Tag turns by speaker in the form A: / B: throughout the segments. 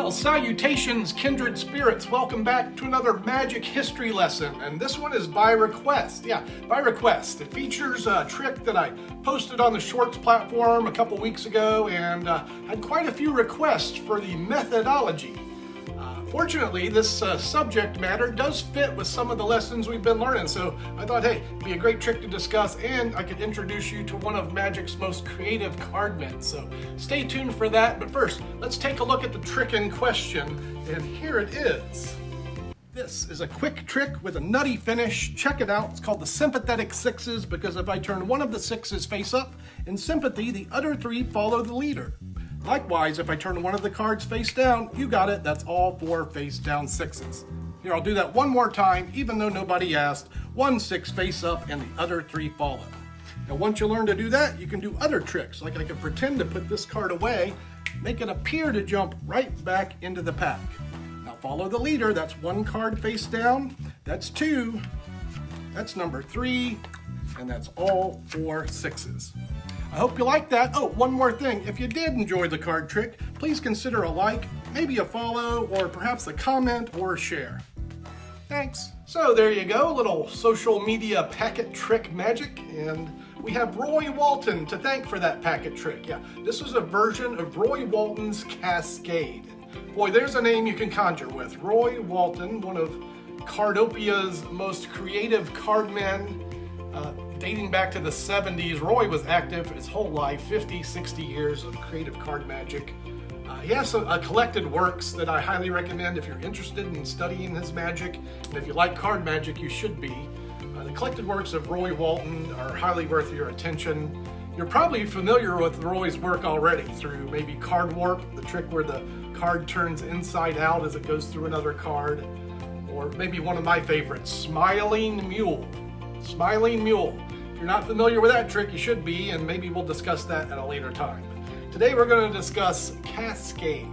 A: Well, salutations, kindred spirits. Welcome back to another magic history lesson, and this one is by request. Yeah, by request. It features a trick that I posted on the Shorts platform a couple weeks ago and had quite a few requests for the methodology. Fortunately, this subject matter does fit with some of the lessons we've been learning, so I thought, hey, it'd be a great trick to discuss, and I could introduce you to one of Magic's most creative cardmen. So stay tuned for that, but first, let's take a look at the trick in question, and here it is. This is a quick trick with a nutty finish. Check it out. It's called the Sympathetic Sixes, because if I turn one of the sixes face up, in sympathy, the other three follow the leader. Likewise, if I turn one of the cards face down, you got it, that's all four face down sixes. Here, I'll do that one more time, even though nobody asked. 1 6 face up and the other 3 follow. Now once you learn to do that, you can do other tricks, like I can pretend to put this card away, make it appear to jump right back into the pack. Now follow the leader, that's 1 card face down, that's 2, that's number 3, and that's all 4 sixes. I hope you like that. Oh, one more thing. If you did enjoy the card trick, please consider a like, maybe a follow, or perhaps a comment or a share. Thanks. So there you go, a little social media packet trick magic, and we have Roy Walton to thank for that packet trick. Yeah, this is a version of Roy Walton's Cascade. Boy, there's a name you can conjure with. Roy Walton, one of Cardopia's most creative cardmen. Dating back to the 70s, Roy was active his whole life, 50, 60 years of creative card magic. He has a collected works that I highly recommend if you're interested in studying his magic, and if you like card magic, you should be. The collected works of Roy Walton are highly worth your attention. You're probably familiar with Roy's work already through maybe Card Warp, the trick where the card turns inside out as it goes through another card, or maybe one of my favorites, Smiling Mule. Smiling Mule. If you're not familiar with that trick, you should be, and maybe we'll discuss that at a later time. Today we're going to discuss Cascade.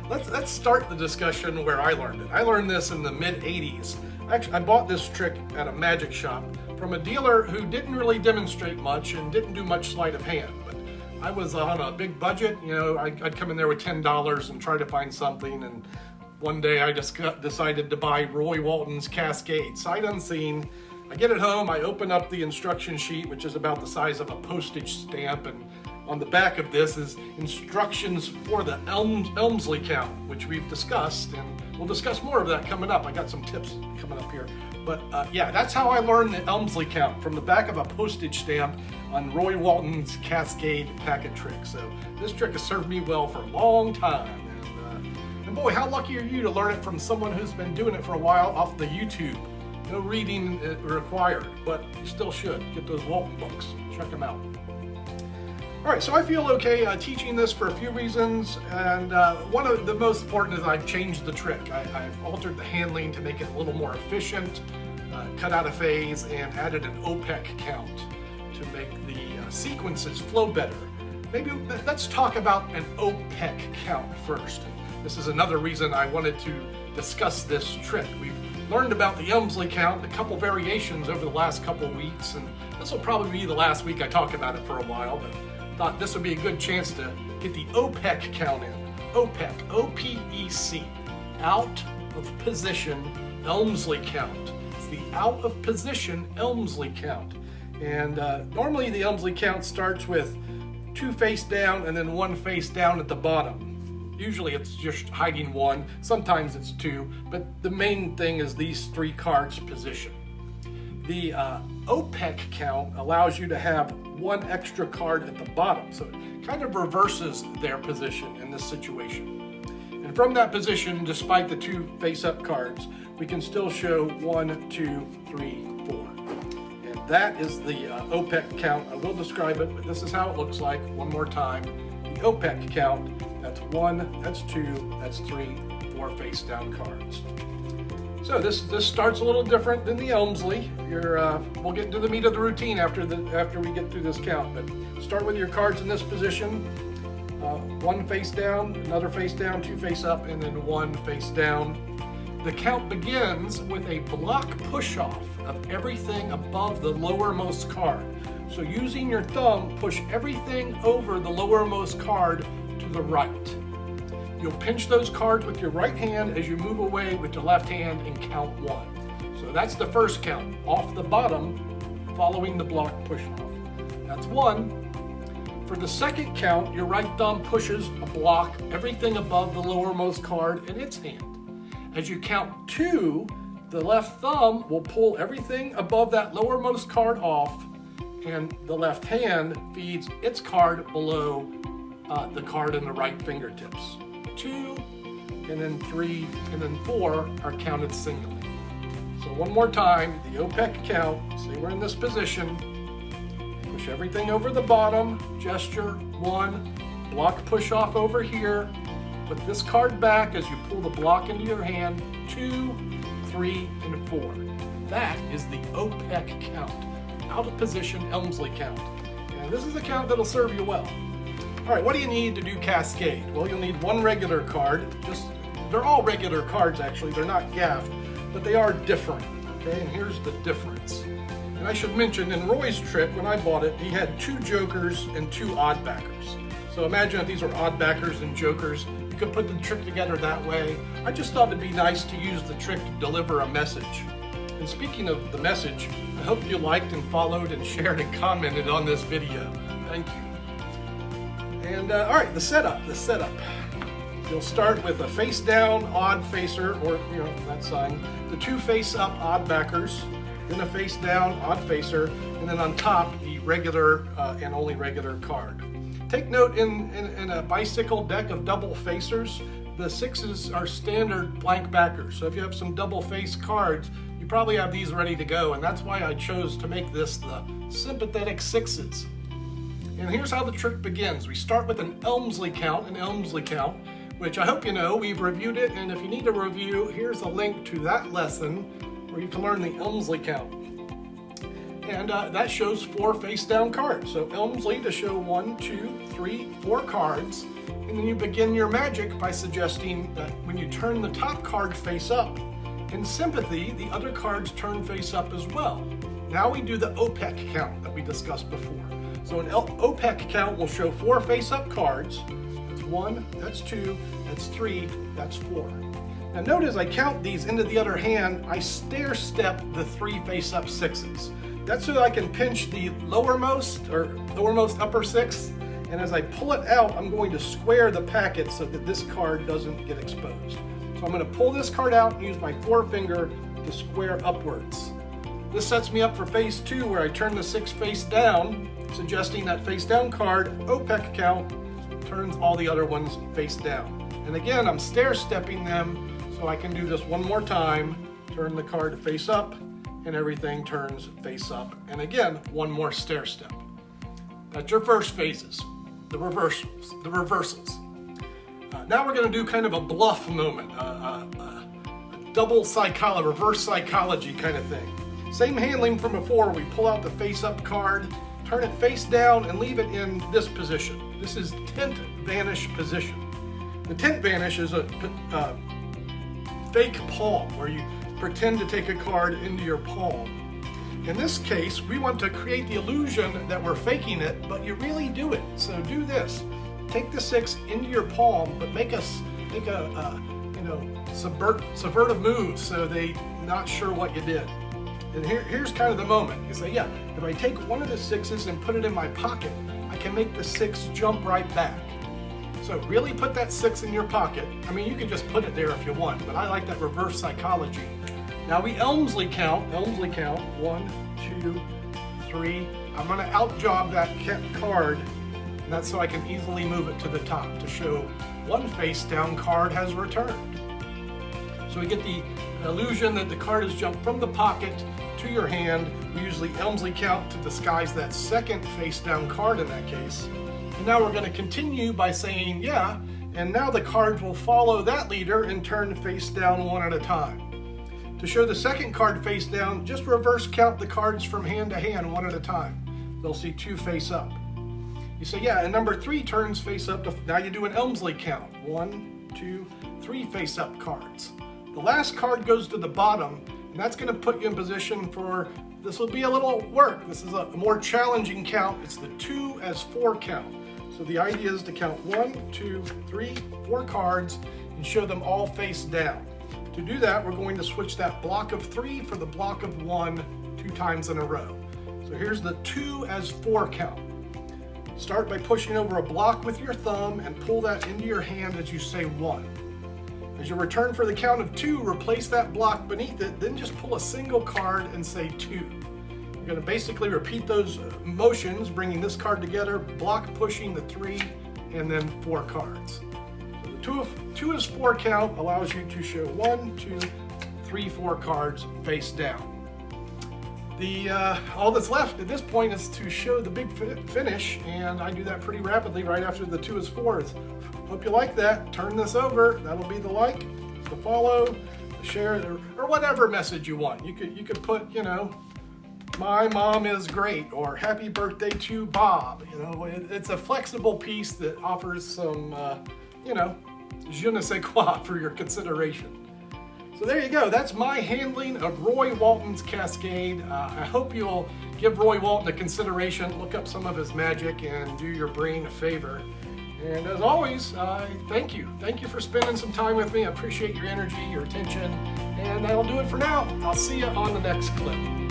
A: Let's start the discussion where I learned it. I learned this in the mid-80s. Actually, I bought this trick at a magic shop from a dealer who didn't really demonstrate much and didn't do much sleight of hand. But I was on a big budget. You know, I'd come in there with $10 and try to find something, and one day I just decided to buy Roy Walton's Cascade, sight unseen. I get it home, I open up the instruction sheet, which is about the size of a postage stamp, and on the back of this is instructions for the Elmsley count, which we've discussed, and we'll discuss more of that coming up. I got some tips coming up here. But yeah, that's how I learned the Elmsley count, from the back of a postage stamp on Roy Walton's Cascade packet trick. So this trick has served me well for a long time. And boy, how lucky are you to learn it from someone who's been doing it for a while off the YouTube. No reading required, but you still should. Get those Walton books. Check them out. All right, so I feel okay teaching this for a few reasons, and one of the most important is I've changed the trick. I've altered the handling to make it a little more efficient, cut out a phase, and added an Opec count to make the sequences flow better. Maybe let's talk about an Opec count first. This is another reason I wanted to discuss this trick. We've learned about the Elmsley count, a couple variations over the last couple weeks, and this will probably be the last week I talk about it for a while, but thought this would be a good chance to get the Opec count in. Opec, O-P-E-C, out of position Elmsley count. It's the out of position Elmsley count. And normally the Elmsley count starts with 2 face down and then 1 face down at the bottom. Usually it's just hiding 1, sometimes it's 2, but the main thing is these 3 cards position. The Opec count allows you to have 1 extra card at the bottom, so it kind of reverses their position in this situation. And from that position, despite the 2 face-up cards, we can still show 1, 2, 3, 4. And that is the Opec count. I will describe it, but this is how it looks like one more time. The Opec count. That's 1, that's 2, that's 3, 4 face down cards. So this starts a little different than the Elmsley. We'll get into the meat of the routine after we get through this count. But start with your cards in this position. 1 face down, another face down, 2 face up, and then 1 face down. The count begins with a block push-off of everything above the lowermost card. So using your thumb, push everything over the lowermost card to the right. You'll pinch those cards with your right hand as you move away with your left hand and count 1. So that's the first count, off the bottom, following the block push off. That's 1. For the second count, your right thumb pushes a block, everything above the lowermost card in its hand. As you count 2, the left thumb will pull everything above that lowermost card off, and the left hand feeds its card below the card in the right fingertips. 2, and then 3, and then 4 are counted singly. So one more time, the Opec count. Say we're in this position. Push everything over the bottom, gesture 1, block push off over here. Put this card back as you pull the block into your hand, 2, 3, and 4. That is the Opec count, out of position Elmsley count. And this is a count that'll serve you well. All right, what do you need to do Cascade? Well, you'll need 1 regular card. They're all regular cards actually, they're not gaffed, but they are different, okay? And here's the difference. And I should mention, in Roy's trick, when I bought it, he had 2 jokers and 2 odd backers. So imagine if these are odd backers and jokers, you could put the trick together that way. I just thought it'd be nice to use the trick to deliver a message. And speaking of the message, I hope you liked and followed and shared and commented on this video. Thank you. And all right, the setup. You'll start with a face down odd facer, or that sign, the 2 face up odd backers, then a face down odd facer, and then on top the regular and only regular card. Take note, in a bicycle deck of double facers, the 6s are standard blank backers. So if you have some double face cards, you probably have these ready to go, and that's why I chose to make this the Sympathetic Sixes. And here's how the trick begins. We start with an Elmsley count, which I hope you know, we've reviewed it, and if you need a review, here's a link to that lesson where you can learn the Elmsley count. And that shows 4 face down cards. So Elmsley to show 1, 2, 3, 4 cards, and then you begin your magic by suggesting that when you turn the top card face up, in sympathy, the other cards turn face up as well. Now we do the Opec count that we discussed before. So an Opec count will show 4 face-up cards. That's 1, that's 2, that's 3, that's 4. Now note as I count these into the other hand, I stair-step the 3 face-up 6s. That's so that I can pinch the lowermost upper 6, and as I pull it out, I'm going to square the packet so that this card doesn't get exposed. So I'm going to pull this card out and use my forefinger to square upwards. This sets me up for phase 2, where I turn the 6 face down, suggesting that face down card, Opec count, turns all the other ones face down. And again, I'm stair stepping them, so I can do this one more time, turn the card face up, and everything turns face up. And again, one more stair step. That's your first phases, the reversals. Now we're going to do kind of a bluff moment, a double psychology, reverse psychology kind of thing. Same handling from before. We pull out the face up card, turn it face down, and leave it in this position. This is Tint Vanish position. The Tint Vanish is a fake palm, where you pretend to take a card into your palm. In this case, we want to create the illusion that we're faking it, but you really do it. So do this. Take the 6 into your palm, but make a subvertive move so they're not sure what you did. And here's kind of the moment. You say, yeah, if I take one of the 6s and put it in my pocket, I can make the 6 jump right back. So really put that 6 in your pocket. I mean, you can just put it there if you want, but I like that reverse psychology. Now we Elmsley count, 1, 2, 3. I'm gonna outjob that card, and that's so I can easily move it to the top to show 1 face down card has returned. So we get the illusion that the card has jumped from the pocket to your hand. We use the Elmsley count to disguise that second face down card in that case. And now we're going to continue by saying, yeah, and now the cards will follow that leader and turn face down one at a time. To show the second card face down, just reverse count the cards from hand to hand one at a time. They'll see 2 face up. You say, yeah, and number 3 turns face up. Now you do an Elmsley count. 1, 2, 3 face up cards. The last card goes to the bottom, and that's going to put you in position for, this will be a little work. This is a more challenging count. It's the 2 as 4 count. So the idea is to count 1, 2, 3, 4 cards and show them all face down. To do that, we're going to switch that block of 3 for the block of 1 2 times in a row. So here's the 2 as 4 count. Start by pushing over a block with your thumb and pull that into your hand as you say 1. As you return for the count of 2, replace that block beneath it, then just pull a single card and say 2. You're going to basically repeat those motions, bringing this card together, block pushing the 3, and then 4 cards. So the 2 as 4 count allows you to show 1, 2, 3, 4 cards face down. All that's left at this point is to show the big finish, and I do that pretty rapidly right after the 2 as 4s. Hope you like that. Turn this over. That'll be the like, the follow, the share, or whatever message you want. You could put, you know, my mom is great, or happy birthday to Bob. You know, it's a flexible piece that offers some, you know, je ne sais quoi for your consideration. So there you go. That's my handling of Roy Walton's Cascade. I hope you'll give Roy Walton a consideration, look up some of his magic, and do your brain a favor. And as always, thank you. Thank you for spending some time with me. I appreciate your energy, your attention, and that'll do it for now. I'll see you on the next clip.